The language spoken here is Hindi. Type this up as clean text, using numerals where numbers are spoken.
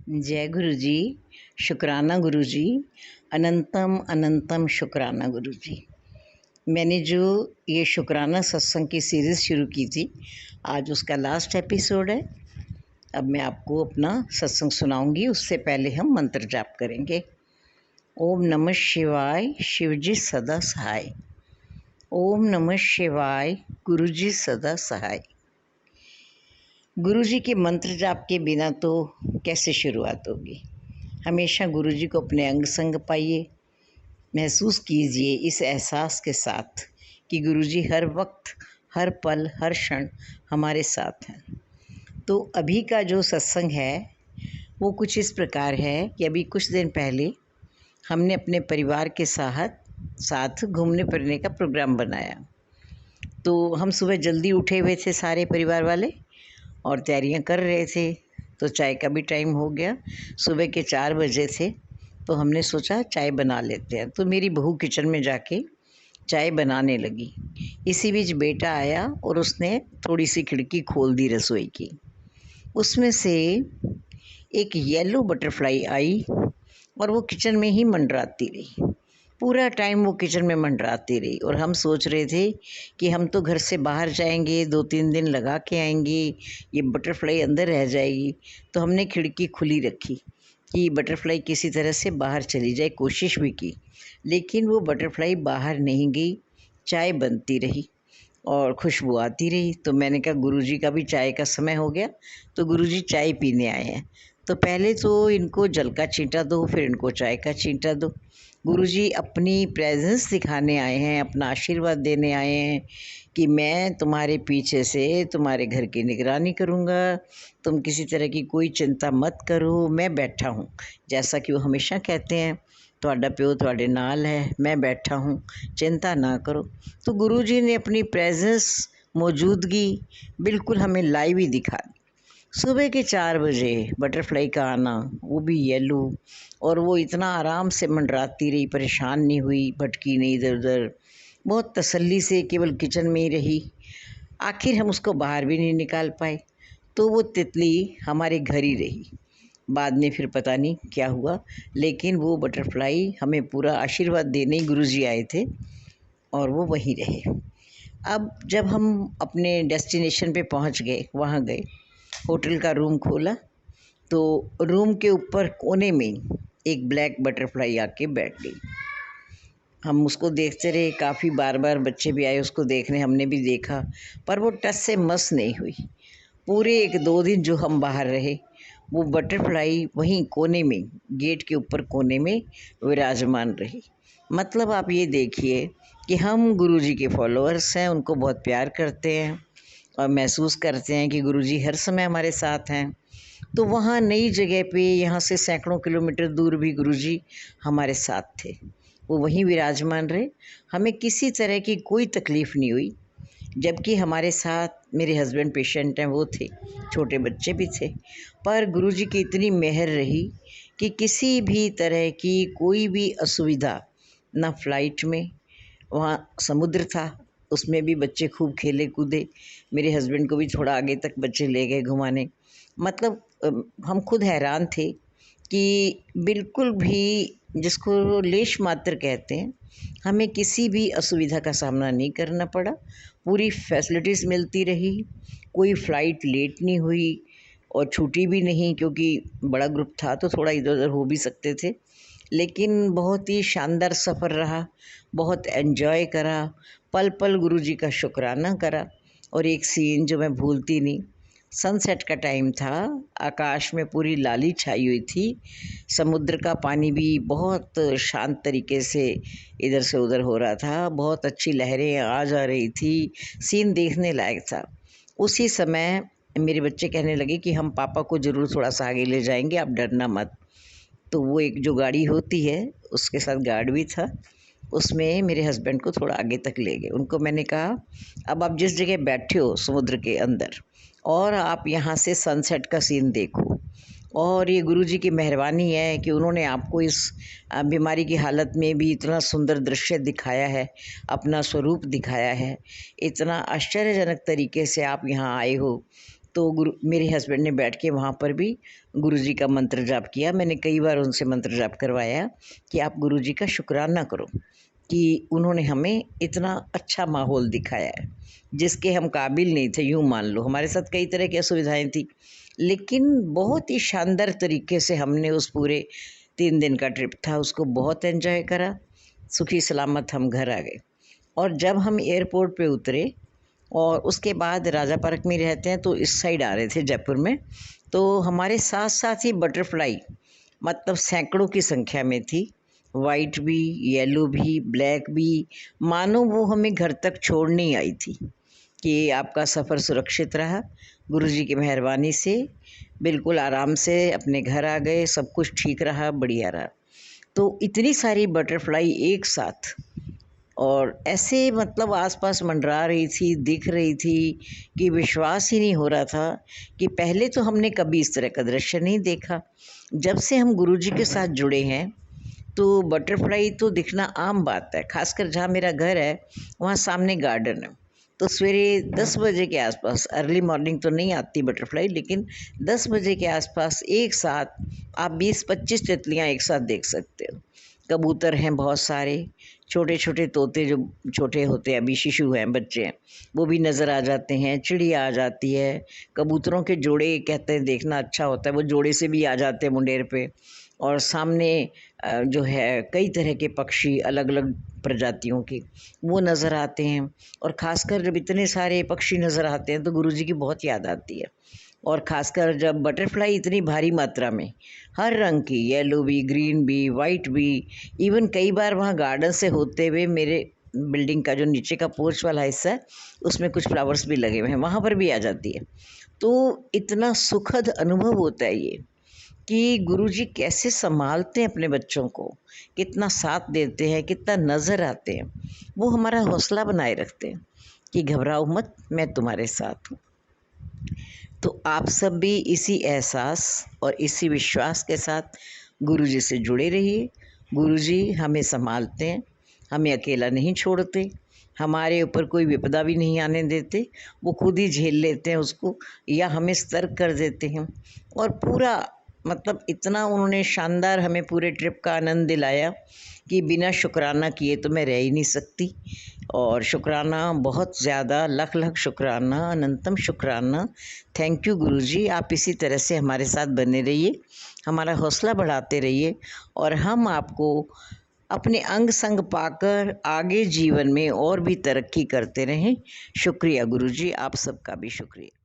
जय गुरु जी। शुक्राना गुरु जी। अनंतम अनंतम शुक्राना गुरु जी। मैंने जो ये शुक्राना सत्संग की सीरीज़ शुरू की थी, आज उसका लास्ट एपिसोड है। अब मैं आपको अपना सत्संग सुनाऊंगी, उससे पहले हम मंत्र जाप करेंगे। ओम नमः शिवाय, शिवजी सदा सहाय। ओम नमः शिवाय, गुरु जी सदा सहाय। गुरु जी के मंत्र जाप के बिना तो कैसे शुरुआत होगी। हमेशा गुरु जी को अपने अंग संग पाइए। महसूस कीजिए इस एहसास के साथ कि गुरु जी हर वक्त, हर पल, हर क्षण हमारे साथ हैं। तो अभी का जो सत्संग है वो कुछ इस प्रकार है कि अभी कुछ दिन पहले हमने अपने परिवार के साथ घूमने फिरने का प्रोग्राम बनाया। तो हम सुबह जल्दी उठे हुए थे सारे परिवार वाले और तैयारियां कर रहे थे। तो चाय का भी टाइम हो गया, सुबह के 4 बजे थे। तो हमने सोचा चाय बना लेते हैं। तो मेरी बहू किचन में जाके चाय बनाने लगी। इसी बीच बेटा आया और उसने थोड़ी सी खिड़की खोल दी रसोई की। उसमें से एक येलो बटरफ्लाई आई और वो किचन में ही मंडराती रही। पूरा टाइम वो किचन में मंडराती रही और हम सोच रहे थे कि हम तो घर से बाहर जाएंगे, 2-3 दिन लगा के आएंगे, ये बटरफ्लाई अंदर रह जाएगी। तो हमने खिड़की खुली रखी कि बटरफ्लाई किसी तरह से बाहर चली जाए। कोशिश भी की, लेकिन वो बटरफ्लाई बाहर नहीं गई। चाय बनती रही और खुशबू आती रही। तो मैंने कहा गुरुजी का भी चाय का समय हो गया, तो गुरुजी चाय पीने आए हैं, तो पहले तो इनको जल का छींटा दो, फिर इनको चाय का छींटा दो। गुरुजी अपनी प्रेजेंस दिखाने आए हैं, अपना आशीर्वाद देने आए हैं कि मैं तुम्हारे पीछे से तुम्हारे घर की निगरानी करूँगा, तुम किसी तरह की कोई चिंता मत करो, मैं बैठा हूँ। जैसा कि वो हमेशा कहते हैं, ਤੁਹਾਡਾ ਪਿਓ ਤੁਹਾਡੇ नाल है, मैं बैठा हूँ, चिंता ना करो। तो गुरुजी ने अपनी प्रेजेंस, मौजूदगी बिल्कुल हमें लाइव ही दिखा दी। सुबह के 4 बजे बटरफ्लाई का आना, वो भी येलो, और वो इतना आराम से मंडराती रही, परेशान नहीं हुई, भटकी नहीं इधर उधर, बहुत तसल्ली से केवल किचन में ही रही। आखिर हम उसको बाहर भी नहीं निकाल पाए, तो वो तितली हमारे घर ही रही। बाद में फिर पता नहीं क्या हुआ, लेकिन वो बटरफ्लाई हमें पूरा आशीर्वाद देने ही गुरुजी आए थे और वो वहीं रहे। अब जब हम अपने डेस्टिनेशन पे पहुंच गए, वहाँ गए, होटल का रूम खोला, तो रूम के ऊपर कोने में एक ब्लैक बटरफ्लाई आके बैठ गई। हम उसको देखते रहे, काफ़ी बार बच्चे भी आए उसको देखने, हमने भी देखा, पर वो टस से मस नहीं हुई। पूरे 1-2 दिन जो हम बाहर रहे, वो बटरफ्लाई वहीं कोने में, गेट के ऊपर कोने में विराजमान रही। मतलब आप ये देखिए कि हम गुरुजी के फॉलोअर्स हैं, उनको बहुत प्यार करते हैं और महसूस करते हैं कि गुरुजी हर समय हमारे साथ हैं। तो वहाँ नई जगह पे, यहाँ से सैकड़ों किलोमीटर दूर भी गुरुजी हमारे साथ थे। वो वहीं विराजमान रहे, हमें किसी तरह की कोई तकलीफ़ नहीं हुई। जबकि हमारे साथ मेरे हस्बैंड पेशेंट हैं, वो थे, छोटे बच्चे भी थे, पर गुरुजी की इतनी मेहर रही कि किसी भी तरह की कोई भी असुविधा ना। फ्लाइट में, वहाँ समुद्र था, उसमें भी बच्चे खूब खेले कूदे। मेरे हस्बैंड को भी थोड़ा आगे तक बच्चे ले गए घुमाने। मतलब हम खुद हैरान थे कि बिल्कुल भी, जिसको लेश मात्र कहते हैं, हमें किसी भी असुविधा का सामना नहीं करना पड़ा। पूरी फैसिलिटीज़ मिलती रही, कोई फ़्लाइट लेट नहीं हुई और छूटी भी नहीं, क्योंकि बड़ा ग्रुप था तो थोड़ा इधर उधर हो भी सकते थे। लेकिन बहुत ही शानदार सफ़र रहा, बहुत एंजॉय करा, पल पल गुरुजी का शुक्राना करा। और एक सीन जो मैं भूलती नहीं, सनसेट का टाइम था, आकाश में पूरी लाली छाई हुई थी, समुद्र का पानी भी बहुत शांत तरीके से इधर से उधर हो रहा था, बहुत अच्छी लहरें आ जा रही थी, सीन देखने लायक था। उसी समय मेरे बच्चे कहने लगे कि हम पापा को ज़रूर थोड़ा सा आगे ले जाएंगे, आप डरना मत। तो वो एक जो गाड़ी होती है, उसके साथ गार्ड भी था, उसमें मेरे हस्बैंड को थोड़ा आगे तक ले गए। उनको मैंने कहा, अब आप जिस जगह बैठे हो समुद्र के अंदर, और आप यहाँ से सनसेट का सीन देखो, और ये गुरुजी की मेहरबानी है कि उन्होंने आपको इस बीमारी की हालत में भी इतना सुंदर दृश्य दिखाया है, अपना स्वरूप दिखाया है, इतना आश्चर्यजनक तरीके से आप यहाँ आए हो। तो मेरे हस्बैंड ने बैठ के वहाँ पर भी गुरुजी का मंत्र जाप किया। मैंने कई बार उनसे मंत्र जाप करवाया कि आप गुरुजी का शुक्राना करो कि उन्होंने हमें इतना अच्छा माहौल दिखाया है जिसके हम काबिल नहीं थे, यूँ मान लो। हमारे साथ कई तरह की असुविधाएँ थी, लेकिन बहुत ही शानदार तरीके से हमने उस पूरे 3 दिन का ट्रिप था उसको बहुत एंजॉय करा। सुखी सलामत हम घर आ गए। और जब हम एयरपोर्ट पे उतरे और उसके बाद राजा पार्क में रहते हैं तो इस साइड आ रहे थे जयपुर में, तो हमारे साथ साथ ही बटरफ्लाई मतलब सैकड़ों की संख्या में थी, वाइट भी, येलो भी, ब्लैक भी, मानो वो हमें घर तक छोड़ने ही आई थी कि आपका सफ़र सुरक्षित रहा। गुरुजी की मेहरबानी से बिल्कुल आराम से अपने घर आ गए, सब कुछ ठीक रहा, बढ़िया रहा। तो इतनी सारी बटरफ्लाई एक साथ और ऐसे मतलब आसपास मंडरा रही थी, दिख रही थी कि विश्वास ही नहीं हो रहा था कि पहले तो हमने कभी इस तरह का दृश्य नहीं देखा। जब से हम गुरुजी के साथ जुड़े हैं तो बटरफ्लाई तो दिखना आम बात है। खासकर जहाँ मेरा घर है वहाँ सामने गार्डन है, तो सवेरे 10 बजे के आसपास, अर्ली मॉर्निंग तो नहीं आती बटरफ्लाई, लेकिन 10 बजे के आसपास एक साथ आप 20-25 तितलियाँ एक साथ देख सकते हो। कबूतर हैं बहुत सारे, छोटे छोटे तोते जो छोटे होते हैं, अभी शिशु हैं, बच्चे हैं, वो भी नज़र आ जाते हैं। चिड़िया आ जाती है, कबूतरों के जोड़े कहते हैं देखना अच्छा होता है, वो जोड़े से भी आ जाते हैं मुंडेर पे। और सामने जो है कई तरह के पक्षी अलग अलग प्रजातियों के वो नज़र आते हैं। और ख़ासकर जब इतने सारे पक्षी नज़र आते हैं तो गुरुजी की बहुत याद आती है। और ख़ासकर जब बटरफ्लाई इतनी भारी मात्रा में, हर रंग की, येलो भी, ग्रीन भी, वाइट भी, इवन कई बार वहाँ गार्डन से होते हुए मेरे बिल्डिंग का जो नीचे का पोर्च वाला हिस्सा है उसमें कुछ फ्लावर्स भी लगे हुए हैं, वहाँ पर भी आ जाती है। तो इतना सुखद अनुभव होता है ये कि गुरुजी कैसे संभालते हैं अपने बच्चों को, कितना साथ देते हैं, कितना नज़र आते हैं। वो हमारा हौसला बनाए रखते हैं कि घबराओ मत, मैं तुम्हारे साथ हूँ। तो आप सब भी इसी एहसास और इसी विश्वास के साथ गुरुजी से जुड़े रहिए। गुरुजी हमें संभालते हैं, हमें अकेला नहीं छोड़ते, हमारे ऊपर कोई विपदा भी नहीं आने देते, वो खुद ही झेल लेते हैं उसको या हमें सतर्क कर देते हैं। और पूरा मतलब इतना उन्होंने शानदार हमें पूरे ट्रिप का आनंद दिलाया कि बिना शुक्राना किए तो मैं रह ही नहीं सकती। और शुक्राना बहुत ज़्यादा, लख लख शुक्राना, अनंतम शुक्राना। थैंक यू गुरुजी, आप इसी तरह से हमारे साथ बने रहिए, हमारा हौसला बढ़ाते रहिए और हम आपको अपने अंग संग पाकर आगे जीवन में और भी तरक्की करते रहें। शुक्रिया गुरुजी, आप सबका भी शुक्रिया।